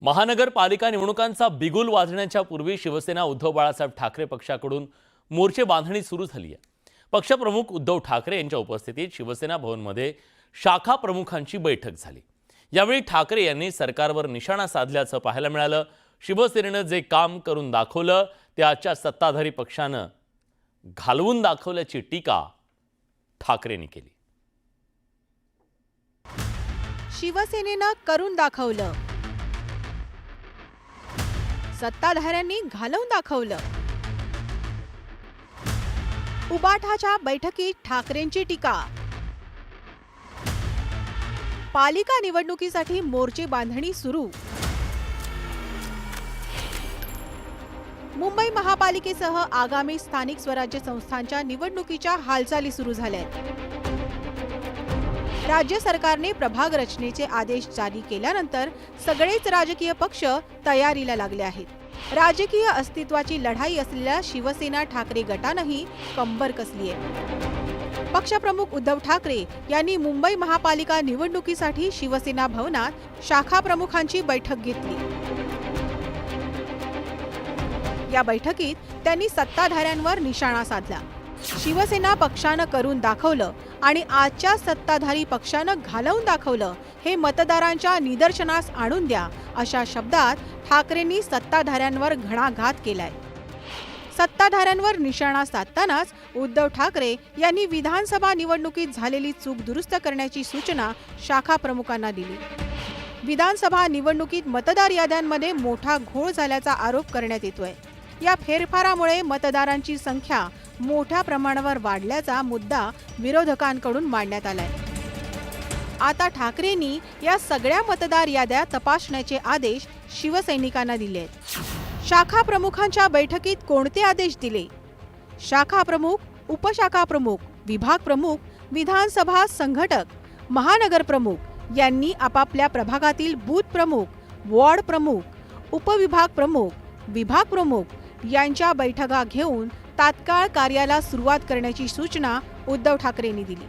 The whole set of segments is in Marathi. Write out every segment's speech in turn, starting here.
महानगरपालिका निवडणुकांचा बिगुल वाजण्याच्या पूर्वी शिवसेना उद्धव बाळासाहेब ठाकरे पक्षाकडून मोर्चे बांधणी सुरू झाली आहे। पक्षप्रमुख उद्धव ठाकरे यांच्या उपस्थितीत शिवसेना भवनमध्ये शाखा प्रमुखांची बैठक झाली। यावेळी ठाकरे यांनी सरकारवर निशाणा साधल्याचं पाहायला मिळालं। शिवसेनेनं जे काम करून दाखवलं ते आजच्या सत्ताधारी पक्षानं घालवून दाखवल्याची टीका ठाकरेंनी केली। शिवसेनेनं करून दाखवलं, सत्ताधाऱ्यांनी घालवून दाखवलं। उबाठाच्या बैठकीत ठाकरेंची टीका। पालिका निवडणुकीसाठी मोर्चे बांधणी सुरू। मुंबई महापालिकेसह आगामी स्थानिक स्वराज्य संस्थांच्या निवडणुकीच्या हालचाली सुरू झाल्यात। राज्य सरकारने प्रभाग रचनेचे आदेश जारी केल्यानंतर सगळेच राजकीय पक्ष तयारीला लागले आहेत। राजकीय अस्तित्वाची लढाई असलेल्या शिवसेना ठाकरे गटानंही कंबर कसली आहे। पक्षप्रमुख उद्धव ठाकरे यांनी मुंबई महापालिका निवडणुकीसाठी शिवसेना भवनात शाखा प्रमुखांची बैठक घेतली। या बैठकीत त्यांनी सत्ताधाऱ्यांवर निशाणा साधला। शिवसेना पक्षानं करून दाखवलं आणि आजच्या सत्ताधारी पक्षानं घालवून दाखवलं, हे मतदारांच्या निदर्शनास आणून द्या, अशा शब्दात ठाकरेंनी सत्ताधाऱ्यांवर घणाघात केलाय। सत्ताधाऱ्यांवर निशाणा साधतानाच उद्धव ठाकरे यांनी विधानसभा निवडणुकीत झालेली चूक दुरुस्त करण्याची सूचना शाखा प्रमुखांना दिली। विधानसभा निवडणुकीत मतदार याद्यांमध्ये मोठा घोळ झाल्याचा आरोप करण्यात येतोय। या फेरफारामुळे मतदारांची संख्या मोठ्या प्रमाणावर वाढल्याचा मुद्दा विरोधकांकडून मांडण्यात आलाय। आता ठाकरेंनी या सगळ्या मतदार याद्या तपासण्याचे आदेश शिवसैनिकांना दिले आहेत। शाखा प्रमुखांच्या बैठकीत कोणते आदेश दिले? शाखा प्रमुख, उपशाखा प्रमुख, विभाग प्रमुख, विधानसभा संघटक, महानगर प्रमुख यांनी आपापल्या प्रभागातील बूथ प्रमुख, वॉर्ड प्रमुख, उपविभाग प्रमुख, विभाग प्रमुख यांच्या बैठका घेऊन तात्काळ कार्याला सुरुवात करण्याची सूचना उद्धव ठाकरेंनी दिली।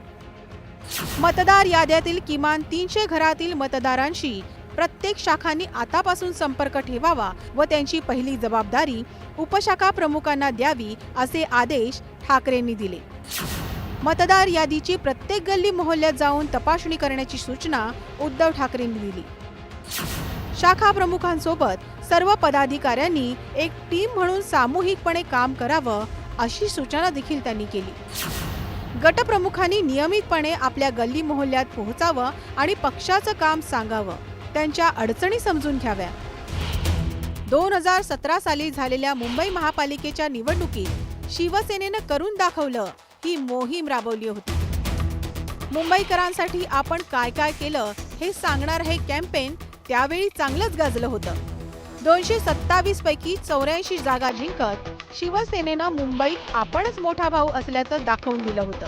मतदार याद्यातील किमान 300 घरातील मतदारांशी प्रत्येक शाखांनी आतापासून संपर्क ठेवावा व त्यांची पहिली जबाबदारी उपशाखा प्रमुखांना द्यावी, असे आदेश ठाकरेंनी दिले। मतदार यादीची प्रत्येक गल्ली मोहल्ल्यात जाऊन तपासणी करण्याची सूचना उद्धव ठाकरेंनी दिली। शाखा प्रमुखांसोबत सर्व पदाधिकाऱ्यांनी एक टीम म्हणून सामूहिकपणे काम करावं, अशी सूचना देखील त्यांनी केली। गटप्रमुखांनी नियमितपणे आपल्या गल्ली मोहल्ल्यात पोहोचावं आणि पक्षाचं काम सांगावं, त्यांच्या अडचणी समजून घ्याव्या। 2017 साली झालेल्या मुंबई महापालिकेच्या निवडणुकीत शिवसेनेनं करून दाखवलं, ही मोहीम राबवली होती। मुंबईकरांसाठी आपण काय काय केलं हे सांगणार हे कॅम्पेन त्यावेळी चांगलंच गाजलं होतं। 227 पैकी 84 जागा जिंकत शिवसेनेनं मुंबईत आपणच मोठा भाऊ असल्याचं दाखवून दिलं होतं।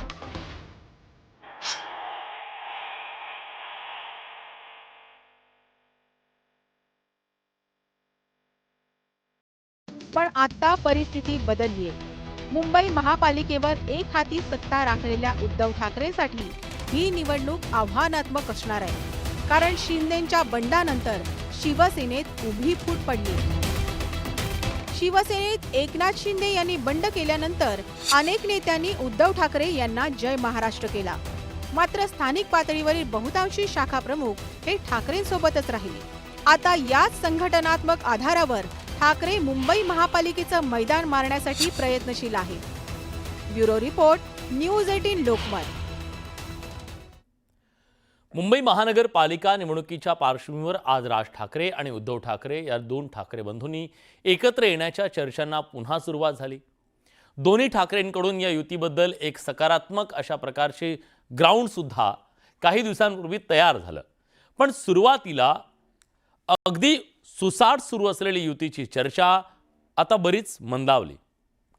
पण आता परिस्थिती बदलली आहे। मुंबई महापालिकेवर एक हाती सत्ता राखलेल्या उद्धव ठाकरेंसाठी ही निवडणूक आव्हानात्मक असणार आहे, कारण शिंदेंच्या बंडानंतर शिवसेनेत उभी फूट पडली। शिवसेनेत एकनाथ शिंदे यांनी बंड केल्यानंतर अनेक नेत्यांनी उद्धव ठाकरे यांना जय महाराष्ट्र केला। मात्र स्थानिक पातळीवरील बहुतांशी शाखा प्रमुख हे ठाकरेंसोबतच राहिले। आता याच संघटनात्मक आधारावर ठाकरे मुंबई महापालिकेचं मैदान मारण्यासाठी प्रयत्नशील आहे। Bureau report, news 18 Lokmat. Mumbai महानगरपालिका निवडणुकीच्या पार्श्वभूमीवर आज राज ठाकरे आणि उद्धव ठाकरे या दोन ठाकरे बंधूंनी एकत्र येण्याच्या चर्चांना पुन्हा सुरुवात झाली। दोन्ही ठाकरेंकडून या युतीबद्दल एक सकारात्मक अशा प्रकारचे ग्राउंड सुद्धा काही दिवसांपूर्वी तयार झालं। पण सुरुवातीला अगदी सुसाट सुरू असलेली युतीची चर्चा आता बरीच मंदावली।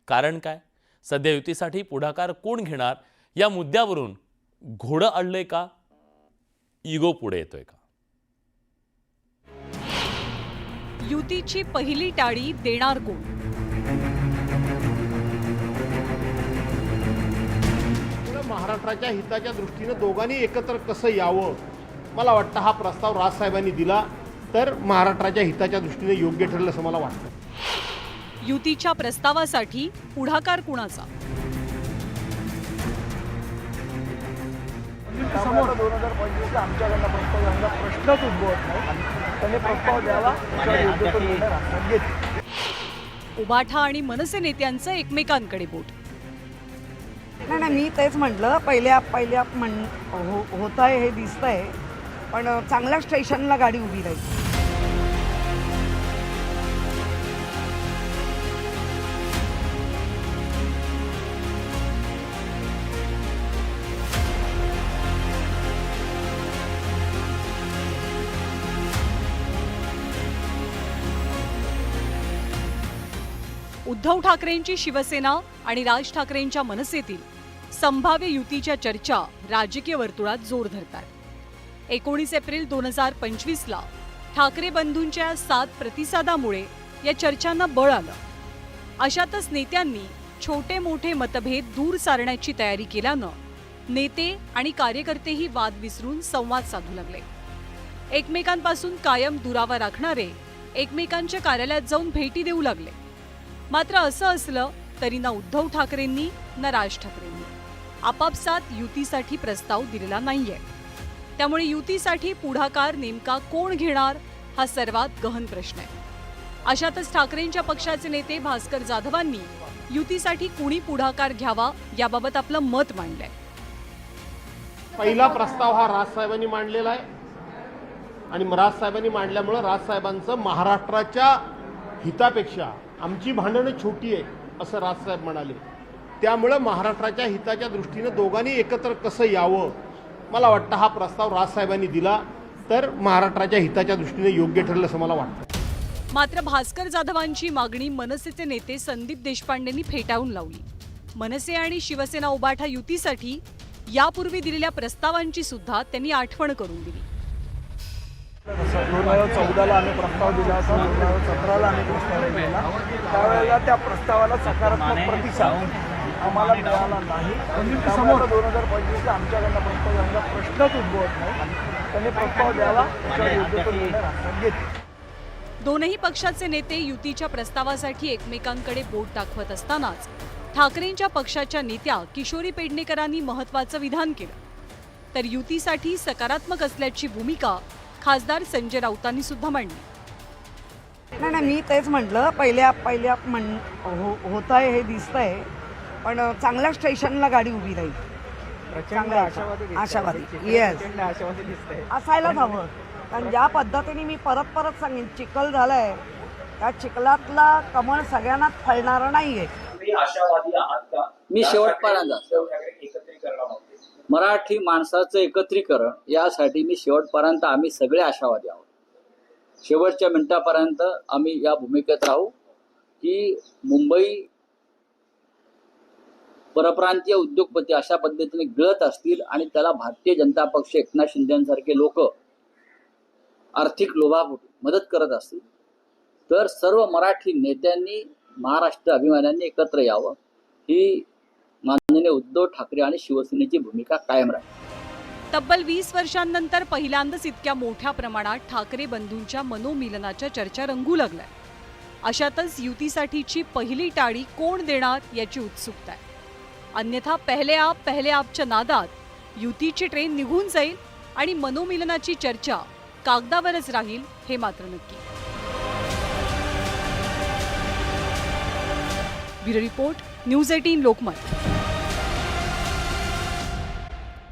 कारण काय? सध्या युतीसाठी पुढाकार कोण घेणार या मुद्द्यावरून घोडं अडलंय का? इगो पुढे येतोय का? युतीची पहिली टाळी देणार कोण? महाराष्ट्राच्या हिताच्या दृष्टीने दोघांनी एकत्र कसं यावं, मला वाटतं हा प्रस्ताव राजसाहेबांनी दिला तर महाराष्ट्राच्या हिताच्या दृष्टीने योग्य ठरेल असं मला वाटतं. युतीच्या प्रस्तावासाठी पुढाकार कुणाचा? समोर 2025 आमच्याकडनं प्रस्ताव यांना प्रश्नच उद्भवत नाही. त्यांनी प्रस्ताव द्यावा, त्याच्यावर योग्य तो निर्णय राष्ट्रात घेतील. उबाठा आणि मनसे नेत्यांचं एकमेकांकडे बोट. नाही मी तेच म्हटलं पहिल्या होत आहे हे दिसतंय, पण चांगल्या स्टेशनला गाडी उभी राहील. उद्धव ठाकरेंची शिवसेना आणि राज ठाकरेंच्या मनसेतील संभाव्य युतीच्या चर्चा राजकीय वर्तुळात जोर धरतात. 19 एप्रिल 2025ला ठाकरे बंधूंच्या 7 प्रतिसादामुळे या चर्चांना बळ आलं. अशातच नेत्यांनी छोटे मोठे मतभेद दूर सारण्याची तयारी केल्यानं नेते आणि कार्यकर्तेही वाद विसरून संवाद साधू लागले. एकमेकांपासून कायम दुरावा राखणारे एकमेकांच्या कार्यालयात जाऊन भेटी देऊ लागले. मात्र असं असलं तरी ना उद्धव ठाकरेंनी ना राज ठाकरेंनी आपापसात युतीसाठी प्रस्ताव दिलेला नाहीये. त्यामुळे युतीसाठी पुढाकार नेमका कोण घेणार हा सर्वात गहन प्रश्न आहे. अशातच ठाकरेंच्या पक्षाचे नेते भास्कर जाधवांनी युतीसाठी कुणी पुढाकार घ्यावा याबाबत आपलं मत मांडलंय. पहिला प्रस्ताव हा राजसाहेबांनी मांडलेला आहे आणि राजसाहेबांनी मांडल्यामुळं राजसाहेबांचं महाराष्ट्राच्या हितापेक्षा आमची भांडणं छोटी आहे असं राजसाहेब म्हणाले. त्यामुळं महाराष्ट्राच्या हिताच्या दृष्टीने दोघांनी एकत्र कसं यावं, मला वाटतं हा प्रस्ताव राजसाहेबांनी दिला तर महाराष्ट्राच्या हिताच्या दृष्टीने योग्य ठरेल असं मला वाटतं. मात्र भास्कर जाधवांची मागणी मनसेचे नेते संदीप देशपांडेंनी फेटाळून लावली. मनसे आणि शिवसेना उबाठा युतीसाठी यापूर्वी दिलेल्या प्रस्तावांची सुद्धा त्यांनी आठवण करून दिली. 2014ला आम्ही प्रस्ताव दिला होता, 2017ला आम्ही प्रस्ताव दिला. त्यावेळेला त्या प्रस्तावाला सकारात्मक प्रतिसाद आम्हाला मिळाला नाही. समोर 2025ला आमच्याकडनं प्रस्ताव यांना प्रश्नच उद्भवत नाही. त्यांनी प्रस्ताव द्यावा, त्याच्यावर योग्य तो निर्णय राष्ट्रात घेतील. दोनही पक्षाचे नेते युतीच्या प्रस्तावासाठी एकमेकांकडे बोट दाखवत असतानाच ठाकरेंच्या पक्षाच्या नेत्या किशोरी पेडणेकरांनी महत्त्वाचं विधान केलं. तर युतीसाठी सकारात्मक असल्याची भूमिका खासदार संजय राऊतांनी सुद्धा मांडली. नाही मी तेच म्हटलं पहिल्या होत आहे हे दिसतंय, पण चांगल्या स्टेशनला गाडी उभी राहील. आशावादी येस असायलाच हवं. कारण ज्या पद्धतीने मी परत सांगेन चिखल झालाय, त्या चिखलातला कमळ सगळ्यांनाच फळणारं नाहीये. आशावादी आहात का? मी शेवटपर्यंत मराठी माणसाचं एकत्रीकरण यासाठी मी शेवटपर्यंत आम्ही सगळे आशावादी आहोत. शेवटच्या मिनिटापर्यंत आम्ही या भूमिकेत राहू की मुंबई परप्रांतीय उद्योगपती अशा पद्धतीने गळत असतील आणि त्याला भारतीय जनता पक्ष एकनाथ शिंदेसारखे लोक आर्थिक लोभापोटी मदत करत असतील तर सर्व मराठी नेत्यांनी महाराष्ट्र अभिमान्यांनी एकत्र यावं ही माननीय उद्धव ठाकरे आणि शिवसेनेची भूमिका कायम राहील. तब्बल 20 वर्षांनंतर पहिल्यांदाच इतक्या मोठ्या प्रमाणात ठाकरे बंधूंच्या मनोमिलनाच्या चर्चा रंगू लागल्या. अशातच युतीसाठीची पहिली टाळी कोण देणार याची उत्सुकता आहे. अन्यथा पहले आपच्या नादात युतीची ट्रेन निघून जाईल आणि मनोमिलनाची चर्चा कागदावरच राहील हे मात्र नक्की. Bureau report, news 18 Lokmat.